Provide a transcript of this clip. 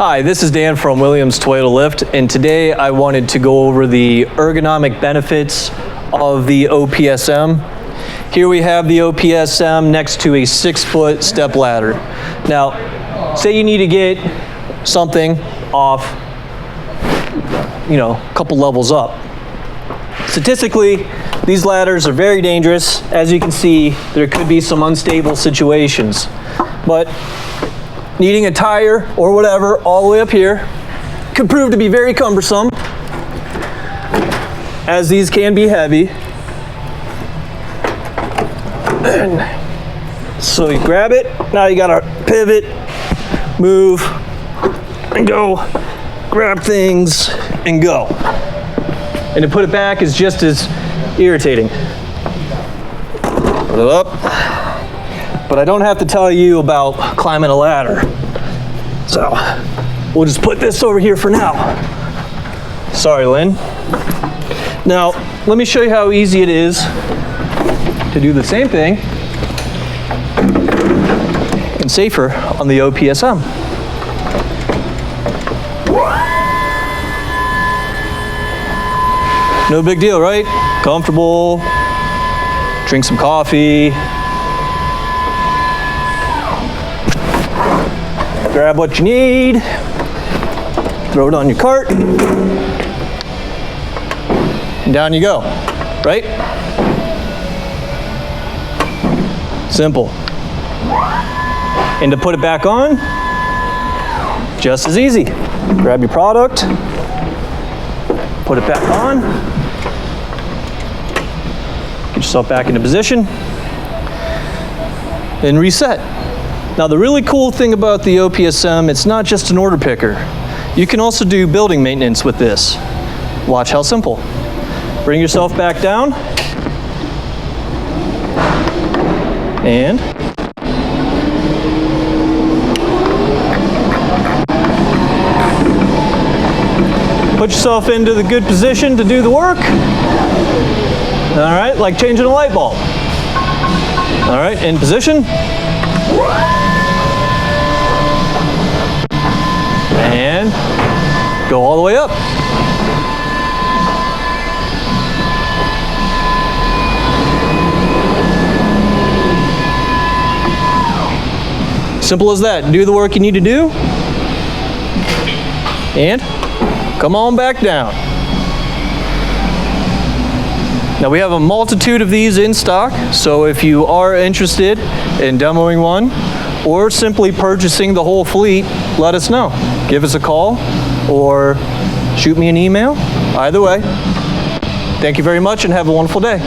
Hi, this is Dan from Williams Toyota Lift, and today I wanted to go over the ergonomic benefits of the OPSM. Here we have the OPSM next to a 6-foot step ladder. Now, say you need to get something off, a couple levels up. Statistically, these ladders are very dangerous. As you can see, there could be some unstable situations. But needing a tire or whatever all the way up here could prove to be very cumbersome, as these can be heavy. And so you grab it, now you gotta pivot, move, and go, grab things, and go. And to put it back is just as irritating. Put it up. But I don't have to tell you about climbing a ladder. So we'll just put this over here for now. Sorry, Lynn. Now, let me show you how easy it is to do the same thing and safer on the OPSM. No big deal, right? Comfortable, drink some coffee, grab what you need, throw it on your cart, and down you go, right? Simple. And to put it back on, just as easy. Grab your product, put it back on, get yourself back into position, and reset. Now, the really cool thing about the OPSM, it's not just an order picker. You can also do building maintenance with this. Watch how simple. Bring yourself back down, and put yourself into the good position to do the work. All right, like changing a light bulb. All right, in position. And go all the way up. Simple as that. Do the work you need to do, and come on back down. Now, we have a multitude of these in stock, so if you are interested in demoing one or simply purchasing the whole fleet, let us know. Give us a call or shoot me an email. Either way, thank you very much and have a wonderful day.